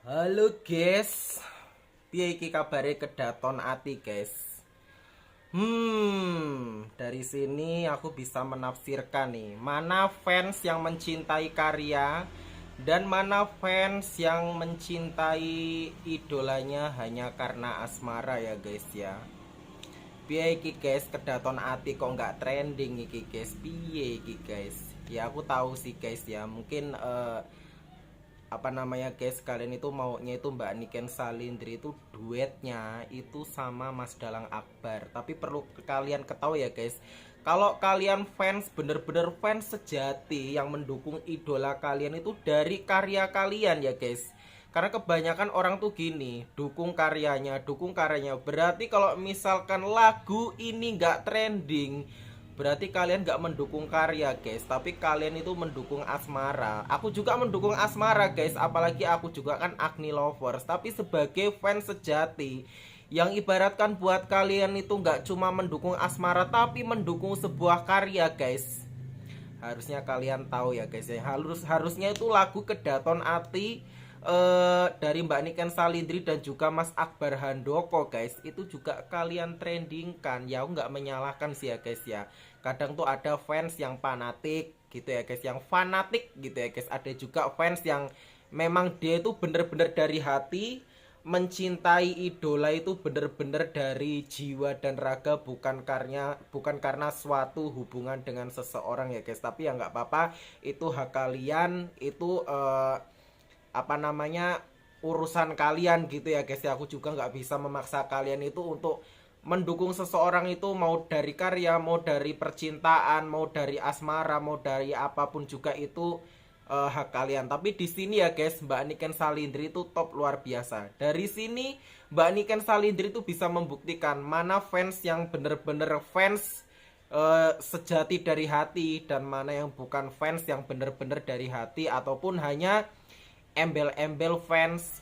Halo guys, piye iki kabare kedaton ati guys? Dari sini aku bisa menafsirkan nih, mana fans yang mencintai karya dan mana fans yang mencintai idolanya hanya karena asmara ya guys ya. Piye iki guys, kedaton ati kok nggak trending iki guys? Piye iki guys? Ya aku tahu sih guys ya, mungkin apa namanya guys, kalian itu maunya itu Mbak Niken Salindri itu duetnya itu sama Mas Dalang Akbar. Tapi perlu kalian ketahui ya guys, kalau kalian fans bener-bener fans sejati yang mendukung idola kalian itu dari karya kalian ya guys. Karena kebanyakan orang tuh gini, dukung karyanya. Berarti kalau misalkan lagu ini nggak trending, berarti kalian gak mendukung karya guys, tapi kalian itu mendukung asmara. Aku juga mendukung asmara guys, apalagi aku juga kan Agni Lovers. Tapi sebagai fans sejati, yang ibaratkan buat kalian itu gak cuma mendukung asmara, tapi mendukung sebuah karya guys. Harusnya kalian tahu ya guys ya, harusnya itu lagu Kedaton Ati dari Mbak Niken Salindri dan juga Mas Akbar Handoko guys, itu juga kalian trendingkan. Ya aku nggak menyalahkan sih ya guys ya, kadang tuh ada fans yang fanatik gitu ya guys, yang fanatik gitu ya guys. Ada juga fans yang memang dia itu bener-bener dari hati mencintai idola itu bener-bener dari jiwa dan raga, bukan karena suatu hubungan dengan seseorang ya guys. Tapi ya nggak apa-apa, itu hak kalian, itu apa namanya, urusan kalian gitu ya guys ya. Aku juga nggak bisa memaksa kalian itu untuk mendukung seseorang, itu mau dari karya, mau dari percintaan, mau dari asmara, mau dari apapun juga itu hak kalian. Tapi di sini ya guys, Mbak Niken Salindri itu top luar biasa. Dari sini Mbak Niken Salindri itu bisa membuktikan mana fans yang bener-bener fans sejati dari hati, dan mana yang bukan fans yang bener-bener dari hati ataupun hanya embel-embel fans.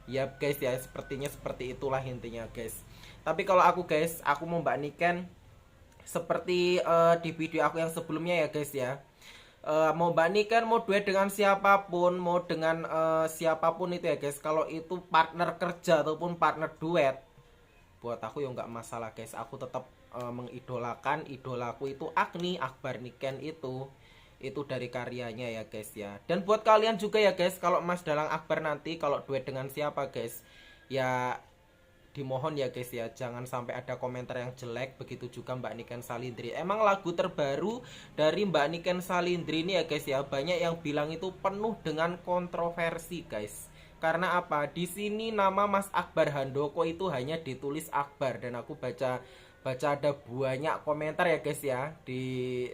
Ya guys ya, sepertinya seperti itulah intinya guys. Tapi kalau aku guys, aku mau Mbak Niken seperti di video aku yang sebelumnya ya guys ya. Mau Mbak Niken mau duet dengan siapapun, mau dengan siapapun itu ya guys, kalau itu partner kerja ataupun partner duet, buat aku ya nggak masalah guys. Aku tetap mengidolakan idolaku itu Agni Akbar Niken itu dari karyanya ya guys ya. Dan buat kalian juga ya guys, kalau Mas Dalang Akbar nanti kalau duet dengan siapa guys, ya dimohon ya guys ya, jangan sampai ada komentar yang jelek. Begitu juga Mbak Niken Salindri. Emang lagu terbaru dari Mbak Niken Salindri ini ya guys ya, banyak yang bilang itu penuh dengan kontroversi guys. Karena apa? Di sini nama Mas Akbar Handoko itu hanya ditulis Akbar, dan aku baca baca ada banyak komentar ya guys ya di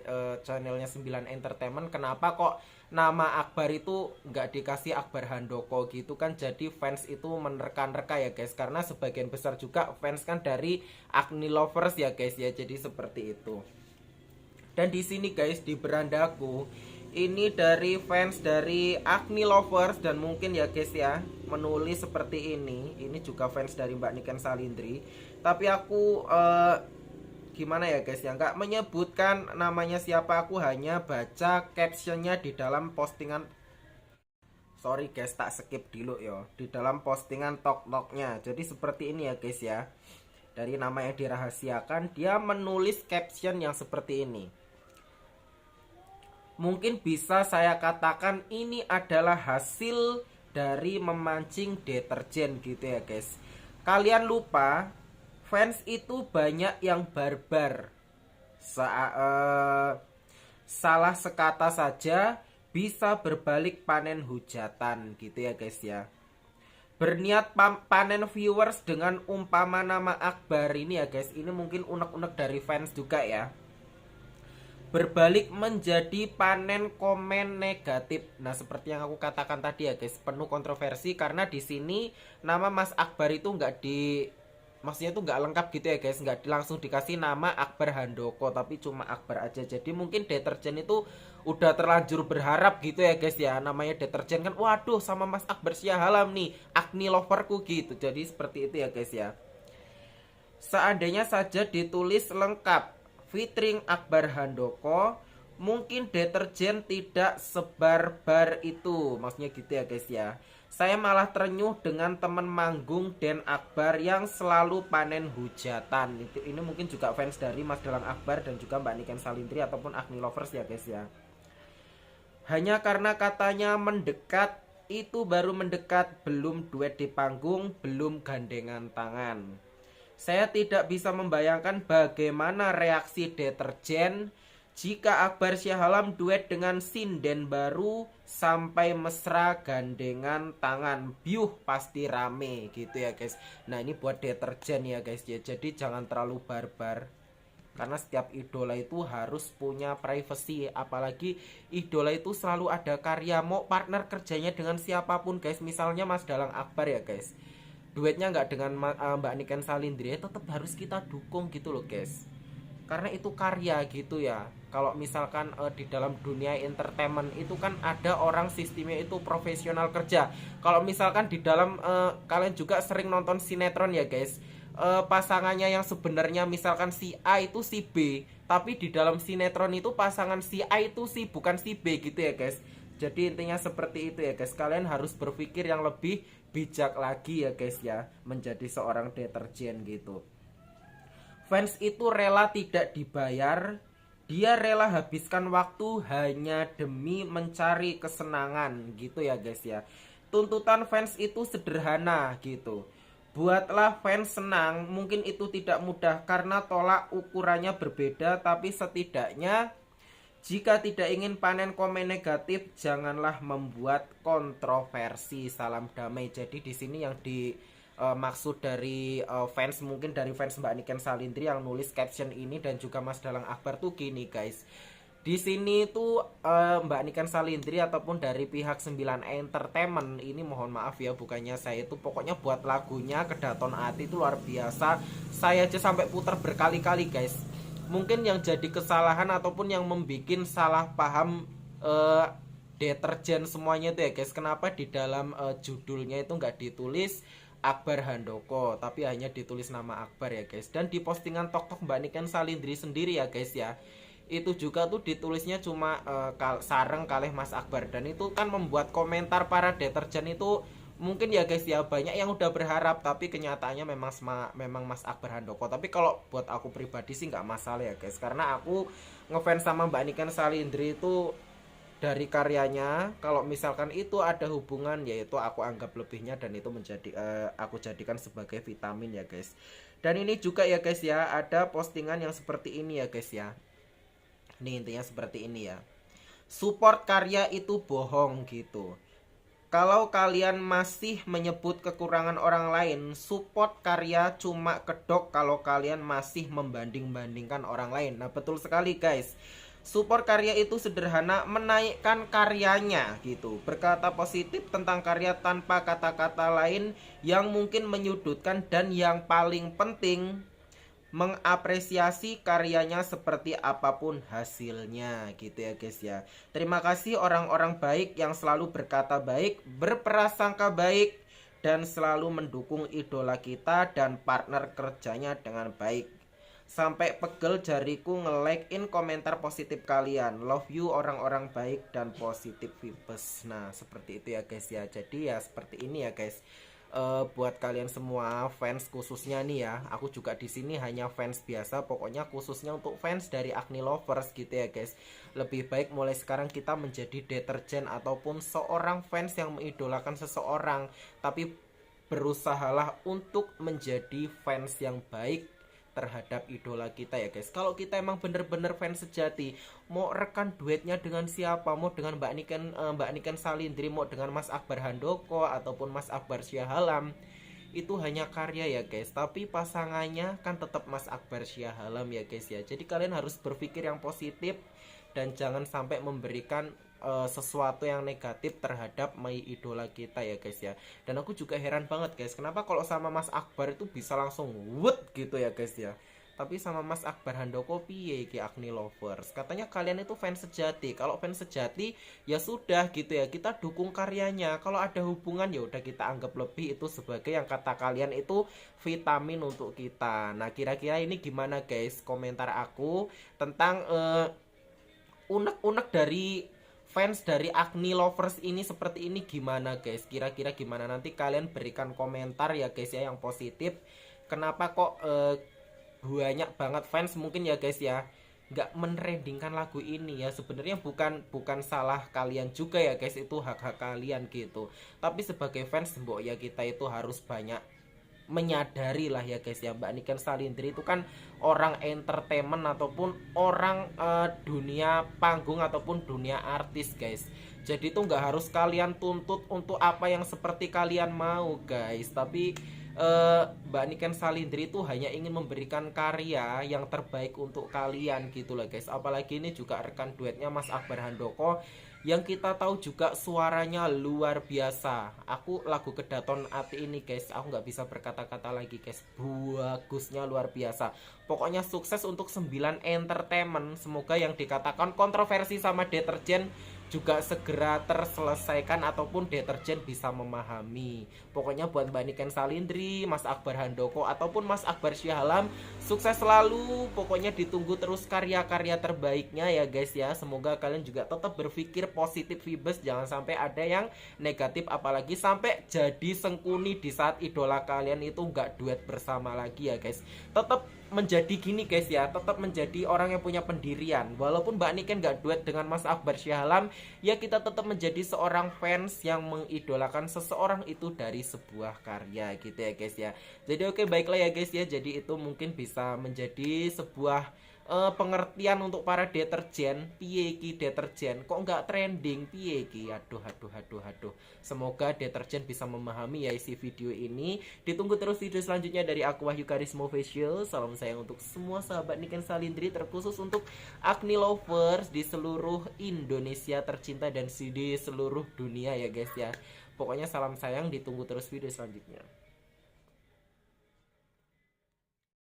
channelnya 9 Entertainment. Kenapa kok nama Akbar itu nggak dikasih Akbar Handoko gitu kan? Jadi fans itu menerka-nerka ya guys, karena sebagian besar juga fans kan dari Agni Lovers ya guys ya. Jadi seperti itu. Dan di sini guys, di berandaku ini dari fans dari Agni Lovers, dan mungkin ya guys ya menulis seperti ini. Ini juga fans dari Mbak Niken Salindri. Tapi aku gimana ya guys ya, nggak menyebutkan namanya siapa. Aku hanya baca captionnya di dalam postingan. Sorry guys, tak skip dulu yo. Di dalam postingan TokToknya. Jadi seperti ini ya guys ya. Dari nama yang dirahasiakan, dia menulis caption yang seperti ini. Mungkin bisa saya katakan ini adalah hasil dari memancing deterjen gitu ya guys. Kalian lupa, fans itu banyak yang barbar. Salah sekata saja bisa berbalik panen hujatan gitu ya guys ya. Berniat panen viewers dengan umpama nama Akbar ini ya guys. Ini mungkin unek-unek dari fans juga ya, berbalik menjadi panen komen negatif. Nah, seperti yang aku katakan tadi ya guys, penuh kontroversi karena di sini nama Mas Akbar itu nggak di, maksudnya itu nggak lengkap gitu ya guys, nggak langsung dikasih nama Akbar Handoko, tapi cuma Akbar aja. Jadi mungkin deterjen itu udah terlanjur berharap gitu ya guys ya, namanya deterjen kan, waduh sama Mas Akbar Siahalam nih, Agni loverku gitu. Jadi seperti itu ya guys ya. Seandainya saja ditulis lengkap featuring Akbar Handoko, mungkin deterjen tidak sebarbar itu. Maksudnya gitu ya guys ya. Saya malah terenyuh dengan teman manggung Den Akbar yang selalu panen hujatan. Ini mungkin juga fans dari Mas Dalang Akbar dan juga Mbak Niken Salindri ataupun Agni Lovers ya guys ya. Hanya karena katanya mendekat, itu baru mendekat, belum duet di panggung, belum gandengan tangan. Saya tidak bisa membayangkan bagaimana reaksi deterjen jika Akbar Syahalam duet dengan sinden baru sampai mesra gandengan tangan. Biuh, pasti rame gitu ya guys. Nah ini buat deterjen ya guys ya. Jadi jangan terlalu barbar. Karena setiap idola itu harus punya privacy. Apalagi idola itu selalu ada karya. Mau partner kerjanya dengan siapapun guys. Misalnya Mas Dalang Akbar ya guys, duetnya nggak dengan Mbak Niken Salindri, tetap harus kita dukung gitu loh guys. Karena itu karya gitu ya. Kalau misalkan di dalam dunia entertainment itu kan ada orang sistemnya itu profesional kerja. Kalau misalkan di dalam kalian juga sering nonton sinetron ya guys, pasangannya yang sebenarnya misalkan si A itu si B, tapi di dalam sinetron itu pasangan si A itu si bukan si B gitu ya guys. Jadi intinya seperti itu ya guys. Kalian harus berpikir yang lebih bijak lagi ya guys ya, menjadi seorang deterjen gitu. Fans itu rela tidak dibayar, dia rela habiskan waktu hanya demi mencari kesenangan gitu ya guys ya. Tuntutan fans itu sederhana gitu. Buatlah fans senang, mungkin itu tidak mudah karena tolak ukurannya berbeda, tapi setidaknya jika tidak ingin panen komen negatif, janganlah membuat kontroversi. Salam damai. Jadi di sini yang dimaksud dari fans, mungkin dari fans Mbak Niken Salindri yang nulis caption ini dan juga Mas Dalang Akbar tuh gini guys. Di sini tuh Mbak Niken Salindri ataupun dari pihak 9 Entertainment ini, mohon maaf ya bukannya saya itu, pokoknya buat lagunya Kedaton Ati itu luar biasa. Saya aja sampai putar berkali-kali guys. Mungkin yang jadi kesalahan ataupun yang membuat salah paham deterjen semuanya itu ya guys, kenapa di dalam judulnya itu nggak ditulis Akbar Handoko tapi hanya ditulis nama Akbar ya guys. Dan di postingan TokTok Mbak Niken Salindri sendiri ya guys ya, itu juga tuh ditulisnya cuma sareng kalih Mas Akbar. Dan itu kan membuat komentar para deterjen itu mungkin ya guys ya, banyak yang udah berharap tapi kenyataannya memang Mas Akbar Handoko. Tapi kalau buat aku pribadi sih nggak masalah ya guys, karena aku ngefans sama Mbak Niken Salindri itu dari karyanya. Kalau misalkan itu ada hubungan, yaitu aku anggap lebihnya dan itu menjadi aku jadikan sebagai vitamin ya guys. Dan ini juga ya guys ya, ada postingan yang seperti ini ya guys ya. Ini intinya seperti ini ya. Support karya itu bohong gitu. Kalau kalian masih menyebut kekurangan orang lain, support karya cuma kedok kalau kalian masih membanding-bandingkan orang lain. Nah betul sekali guys. Support karya itu sederhana, menaikkan karyanya gitu. Berkata positif tentang karya tanpa kata-kata lain yang mungkin menyudutkan, dan yang paling penting mengapresiasi karyanya seperti apapun hasilnya gitu ya guys ya. Terima kasih orang-orang baik yang selalu berkata baik, berprasangka baik, dan selalu mendukung idola kita dan partner kerjanya dengan baik. Sampai pegel jariku nge-like-in komentar positif kalian. Love you orang-orang baik dan positif vibes. Nah seperti itu ya guys ya. Jadi ya seperti ini ya guys. Buat kalian semua fans khususnya nih ya, aku juga di sini hanya fans biasa, pokoknya khususnya untuk fans dari Agni Lovers gitu ya guys. Lebih baik mulai sekarang kita menjadi deterjen ataupun seorang fans yang mengidolakan seseorang, tapi berusahalah untuk menjadi fans yang baik terhadap idola kita ya guys. Kalau kita emang bener-bener fans sejati, mau rekan duetnya dengan siapa, mau dengan Mbak Niken Salindri, mau dengan Mas Akbar Handoko ataupun Mas Akbar Syahalam, itu hanya karya ya guys. Tapi pasangannya kan tetap Mas Akbar Syahalam ya guys ya. Jadi kalian harus berpikir yang positif dan jangan sampai memberikan sesuatu yang negatif terhadap idola kita ya guys ya. Dan aku juga heran banget guys, kenapa kalau sama Mas Akbar itu bisa langsung wut gitu ya guys ya, tapi sama Mas Akbar Handoko piye ki Agni Lovers. Katanya kalian itu fans sejati. Kalau fans sejati ya sudah gitu ya, kita dukung karyanya. Kalau ada hubungan ya udah kita anggap lebih itu sebagai yang kata kalian itu vitamin untuk kita. Nah kira-kira ini gimana guys komentar aku tentang unek-unek dari fans dari Agni Lovers ini seperti ini gimana guys? Kira-kira gimana? Nanti kalian berikan komentar ya guys ya yang positif. Kenapa kok banyak banget fans mungkin ya guys ya nggak menrendingkan lagu ini ya. Sebenarnya bukan salah kalian juga ya guys, itu hak-hak kalian gitu. Tapi sebagai fans mbok ya kita itu harus banyak menyadari lah ya guys ya, Mbak Niken Salindri itu kan orang entertainment ataupun orang dunia panggung ataupun dunia artis guys. Jadi itu nggak harus kalian tuntut untuk apa yang seperti kalian mau guys, tapi Mbak Niken Salindri itu hanya ingin memberikan karya yang terbaik untuk kalian gitu lah guys. Apalagi ini juga rekan duetnya Mas Akbar Handoko yang kita tahu juga suaranya luar biasa. Aku lagu Kedaton Ati ini guys, aku nggak bisa berkata-kata lagi guys, bagusnya luar biasa. Pokoknya sukses untuk 9 entertainment. Semoga yang dikatakan kontroversi sama deterjen juga segera terselesaikan ataupun deterjen bisa memahami. Pokoknya buat Mbak Niken Salindri, Mas Akbar Handoko ataupun Mas Akbar Syahalam, sukses selalu. Pokoknya ditunggu terus karya-karya terbaiknya ya guys ya. Semoga kalian juga tetap berpikir positif vibes, jangan sampai ada yang negatif, apalagi sampai jadi sengkuni di saat idola kalian itu nggak duet bersama lagi ya guys. Tetap menjadi gini guys ya, tetap menjadi orang yang punya pendirian. Walaupun Mbak Niken gak duet dengan Mas Akbar Syahalam, ya kita tetap menjadi seorang fans yang mengidolakan seseorang itu dari sebuah karya gitu ya guys ya. Jadi oke, baiklah ya guys ya, jadi itu mungkin bisa menjadi sebuah pengertian untuk para deterjen. Piye ki deterjen kok nggak trending, piye ki, aduh. Semoga deterjen bisa memahami ya isi video ini. Ditunggu terus video selanjutnya dari aku, Wahyu Karisma Official. Salam sayang untuk semua sahabat Niken Salindri, terkhusus untuk Agni Lovers di seluruh Indonesia tercinta dan di seluruh dunia ya guys ya. Pokoknya salam sayang, ditunggu terus video selanjutnya.